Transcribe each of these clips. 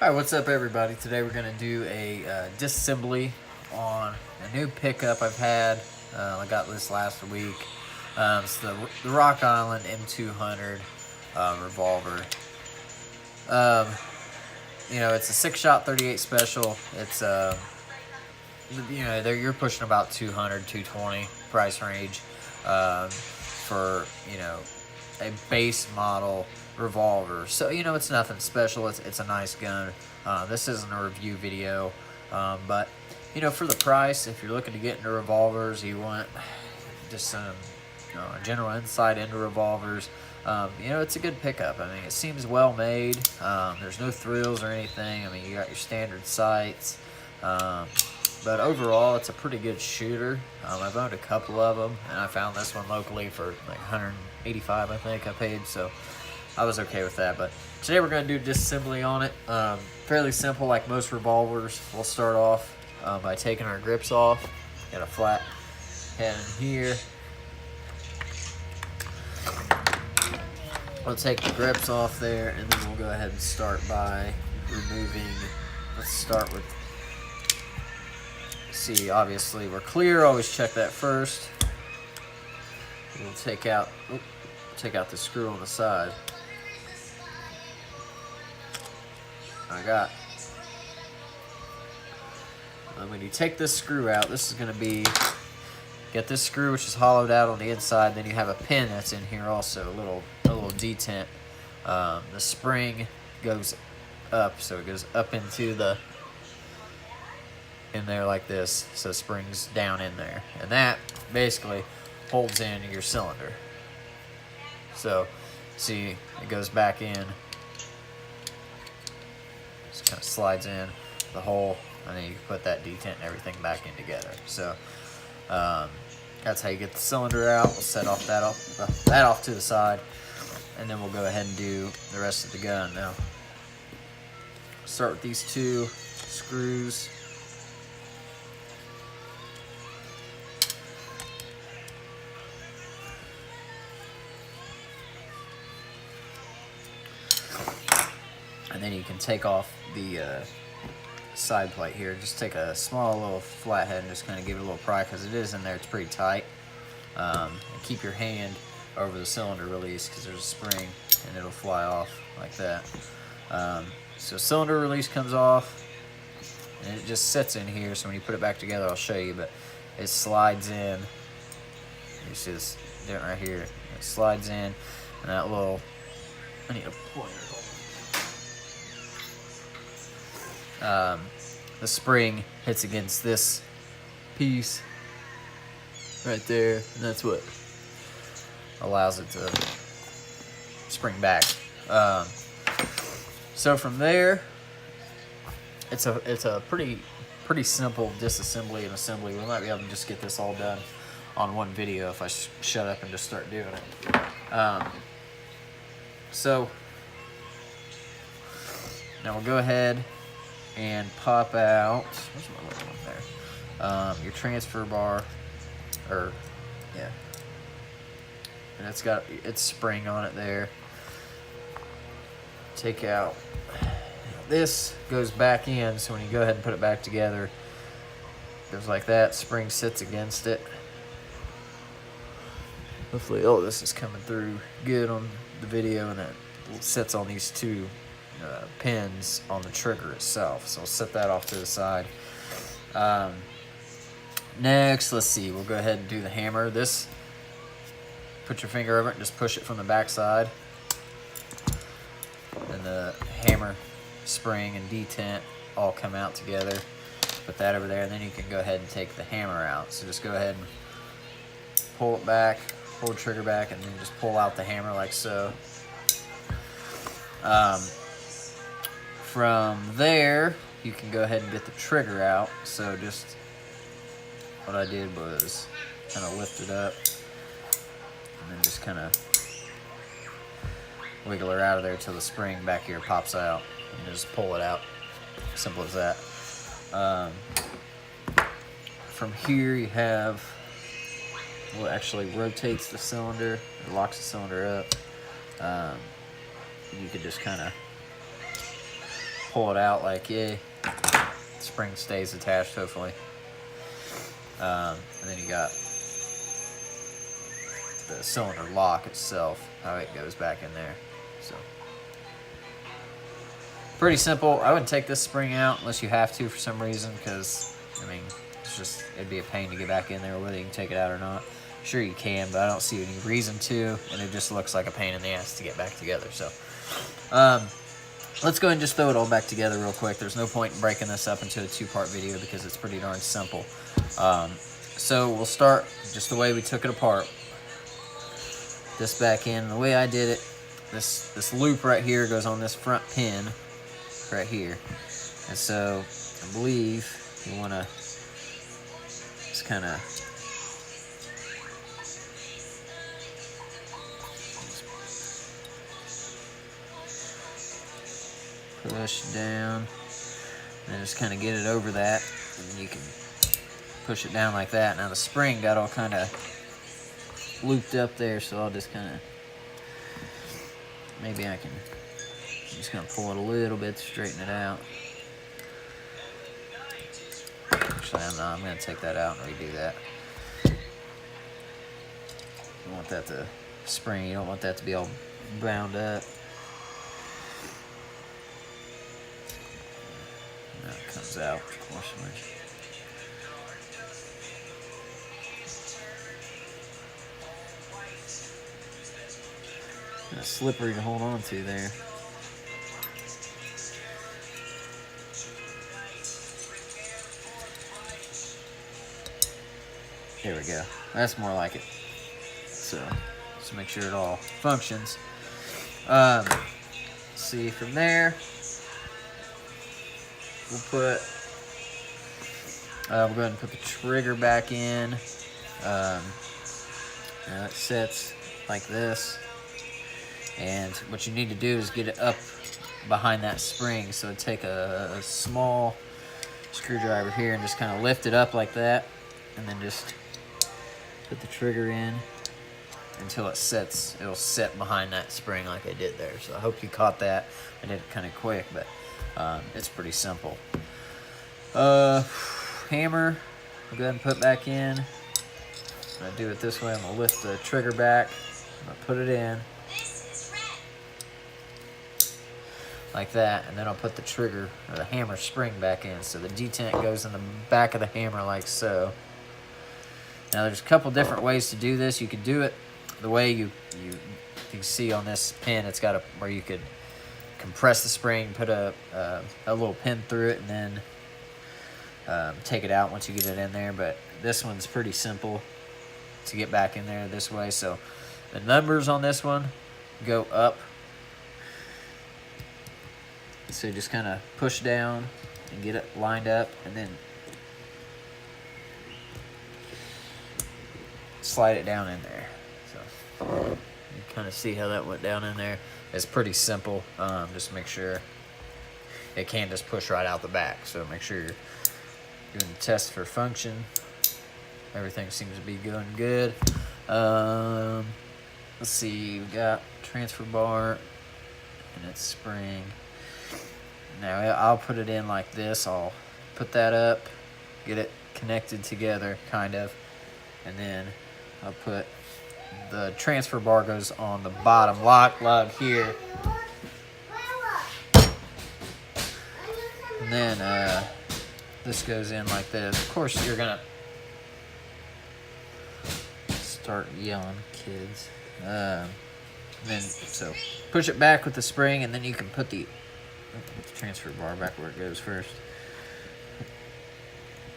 Alright, what's up everybody? Today we're going to do a disassembly on a new pickup I've had. I got this last week. It's the Rock Island M200 Revolver. It's a 6-shot 38 special. It's, you're pushing about 200, 220 price range for, a base model revolver. So, it's nothing special. It's a nice gun. This isn't a review video, but, for the price, if you're looking to get into revolvers, you want just some, a general insight into revolvers, it's a good pickup. I mean, it seems well made. There's no thrills or anything. I mean, you got your standard sights. But overall, it's a pretty good shooter. I've owned a couple of them, and I found this one locally for like $185, I think I paid, so I was okay with that. But today we're going to do disassembly on it. Fairly simple, like most revolvers. We'll start off by taking our grips off. Got a flat head in here. We'll take the grips off there, and then we'll go ahead and start by removing. Let's start with. See, obviously we're clear. Always check that first. We'll take out the screw on the side. When you take this screw out, this is going to be, get this screw which is hollowed out on the inside. Then you have a pin that's in here also, a little detent. The spring goes up, so it goes up into in there like this, so springs down in there, and that basically holds in your cylinder. So see, it goes back in, just kind of slides in the hole, and then you can put that detent and everything back in together. So that's how you get the cylinder out. We'll set off that off to the side, and then we'll go ahead and do the rest of the gun. Now start with these two screws. And then you can take off the side plate here. Just take a small little flathead and just kind of give it a little pry, because it is in there, it's pretty tight. And keep your hand over the cylinder release, because there's a spring and it'll fly off like that. So cylinder release comes off, and it just sits in here, so when you put it back together, I'll show you, but it slides in. You see this dent right here. It slides in, and that little, I need a pointer. The spring hits against this piece right there, and that's what allows it to spring back. So from there, it's a pretty simple disassembly and assembly. We might be able to just get this all done on one video if I shut up and just start doing it. So now we'll go ahead and pop out, where's my little one there? Your transfer bar, and it's got its spring on it there. Take out, this goes back in, so when you go ahead and put it back together, it goes like that, spring sits against it. Hopefully, this is coming through good on the video, and it sits on these two pins on the trigger itself. So I'll set that off to the side. Next, let's see, we'll go ahead and do the hammer. This, put your finger over it and just push it from the back side, and the hammer spring and detent all come out together. Put that over there, and then you can go ahead and take the hammer out. So just go ahead and pull it back, pull the trigger back, and then just pull out the hammer like so. From there, you can go ahead and get the trigger out. So just what I did was kind of lift it up, and then just kind of wiggle her out of there till the spring back here pops out, and just pull it out. Simple as that. From here, you have what actually rotates the cylinder, it locks the cylinder up. You could just kind of pull it out like, yeah, spring stays attached, hopefully. And then you got the cylinder lock itself, how it goes back in there. So pretty simple. I wouldn't take this spring out unless you have to for some reason, because I mean, it'd be a pain to get back in there, whether you can take it out or not. Sure you can, but I don't see any reason to, and it just looks like a pain in the ass to get back together. So let's go ahead and just throw it all back together real quick. There's no point in breaking this up into a two-part video because it's pretty darn simple. So we'll start just the way we took it apart. This back in, the way I did it, this loop right here goes on this front pin right here. And so I believe you want to just kind of push down and just kind of get it over that, and you can push it down like that. Now the spring got all kind of looped up there, so I'll just kind of, maybe I can just kind of pull it a little bit to straighten it out. Actually, I'm going to take that out and redo that. You want that to spring, you don't want that to be all bound up. Now it comes out, unfortunately. Kind of slippery to hold on to there. There we go. That's more like it. So, just make sure it all functions. See, from there, we'll put, we'll go ahead and put the trigger back in. Now it sits like this. And what you need to do is get it up behind that spring. So take a small screwdriver here and just kind of lift it up like that. And then just put the trigger in until it sets. It'll sit behind that spring like I did there. So I hope you caught that. I did it kind of quick, but it's pretty simple. Hammer, I'll go ahead and put back in. I'm going to do it this way. I'm going to lift the trigger back. I'm going to put it in. Like that, and then I'll put the trigger or the hammer spring back in. So the detent goes in the back of the hammer like so. Now there's a couple different ways to do this. You could do it the way you see on this pin. It's got where you could compress the spring, put a little pin through it, and then take it out once you get it in there. But this one's pretty simple to get back in there this way. So the numbers on this one go up. So you just kind of push down and get it lined up, and then slide it down in there. So you kind of see how that went down in there. It's pretty simple. Just make sure it can't just push right out the back. So make sure you're doing the test for function. Everything seems to be going good. Let's see, we got transfer bar and its spring. Now I'll put it in like this. I'll put that up, get it connected together, kind of, and then I'll put the transfer bar goes on the bottom lock lug here, and then this goes in like this. Of course, you're gonna start yelling, kids. And then so push it back with the spring, and then you can put the transfer bar back where it goes first.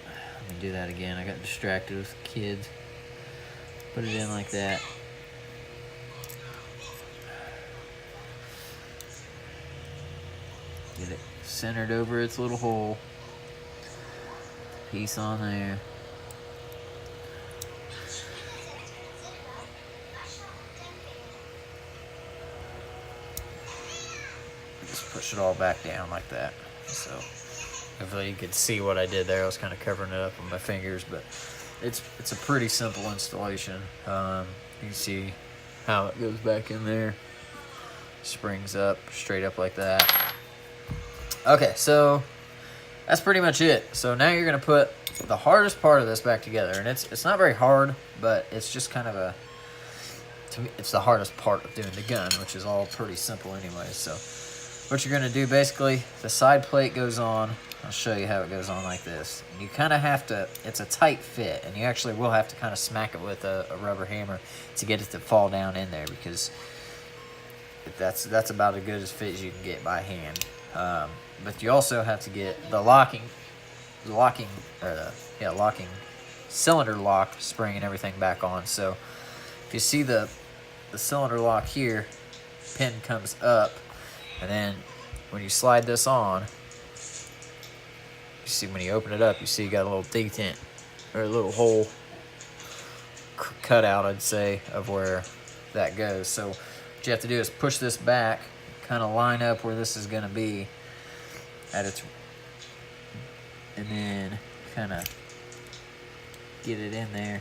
Let me do that again. I got distracted with kids. Put it in like that. Get it centered over its little hole. Piece on there. Push it all back down like that. So hopefully you could see what I did there. I was kind of covering it up with my fingers, but it's a pretty simple installation. You can see how it goes back in there. Springs up, straight up like that. Okay, so that's pretty much it. So now you're gonna put the hardest part of this back together, and it's not very hard, but it's just kind of a, to me, it's the hardest part of doing the gun, which is all pretty simple anyway. So what you're gonna do, basically, the side plate goes on. I'll show you how it goes on like this. You kind of have to, it's a tight fit, and you actually will have to kind of smack it with a rubber hammer to get it to fall down in there, because that's about as good as fit as you can get by hand. But you also have to get the locking cylinder lock spring and everything back on. So if you see the cylinder lock here, pin comes up, and then when you slide this on, you see when you open it up, you see you got a little detent, or a little hole cut out, I'd say, of where that goes. So what you have to do is push this back, kind of line up where this is going to be at its, and then kind of get it in there.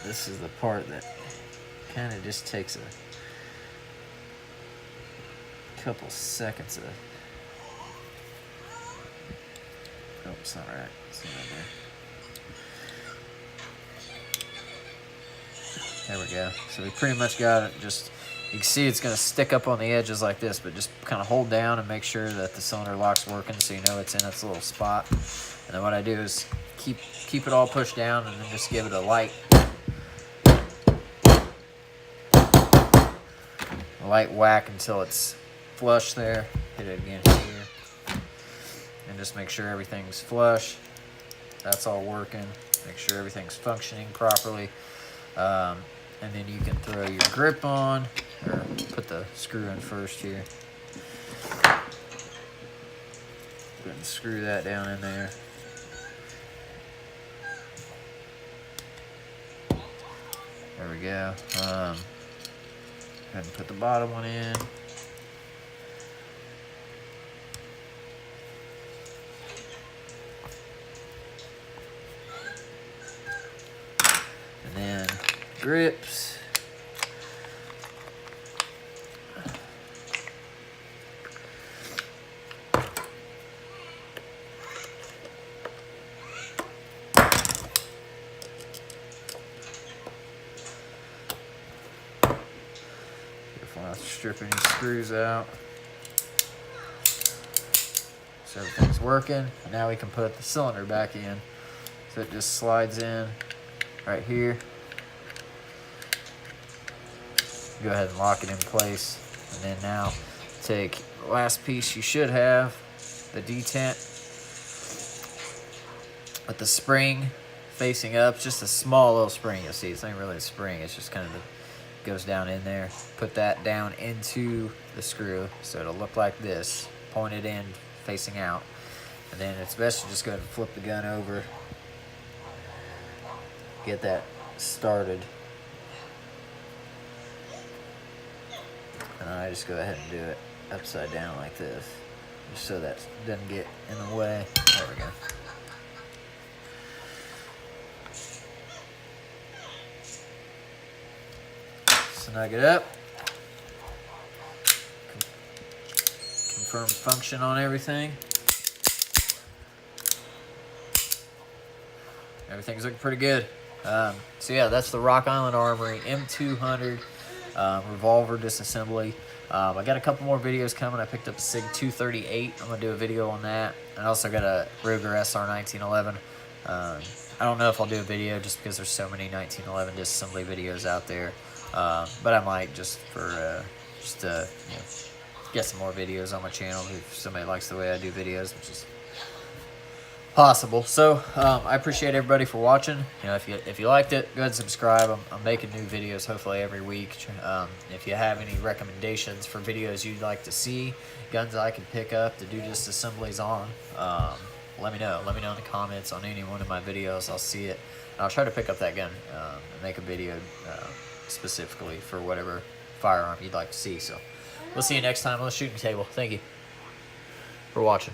This is the part that kind of just takes a couple seconds of, oh, it's not right. It's not right there. There we go. So we pretty much got it. Just, you can see it's going to stick up on the edges like this, but just kind of hold down and make sure that the cylinder lock's working, so you know it's in its little spot. And then what I do is keep it all pushed down, and then just give it a light whack until it's flush there. Hit it again here, and just make sure everything's flush. That's all working. Make sure everything's functioning properly. And then you can throw your grip on, or put the screw in first here. Go ahead and screw that down in there. There we go. Go ahead and put the bottom one in. And then grips. Careful not to strip any screws out. So everything's working. And now we can put the cylinder back in. So it just slides in right here. Go ahead and lock it in place, and then now take the last piece you should have, the detent, with the spring facing up, just a small little spring. You'll see it's not really a spring, it's just kind of goes down in there. Put that down into the screw so it'll look like this, pointed in, facing out. And then it's best to just go ahead and flip the gun over, get that started. And I just go ahead and do it upside down like this, just so that doesn't get in the way. There we go. Snug it up. Confirm function on everything. Everything's looking pretty good. So yeah, that's the Rock Island Armory M200 Revolver Disassembly. I got a couple more videos coming. I picked up a SIG 238. I'm gonna do a video on that. I also got a Ruger SR 1911. I don't know if I'll do a video just because there's so many 1911 disassembly videos out there. But I might, just for you know, get some more videos on my channel if somebody likes the way I do videos, which is possible. So I appreciate everybody for watching. You know, if you liked it, go ahead and subscribe. I'm making new videos hopefully every week. If you have any recommendations for videos you'd like to see, guns I can pick up to do disassemblies on, let me know. Let me know in the comments on any one of my videos. I'll see it, and I'll try to pick up that gun and make a video specifically for whatever firearm you'd like to see. So we'll see you next time on the shooting table. Thank you for watching.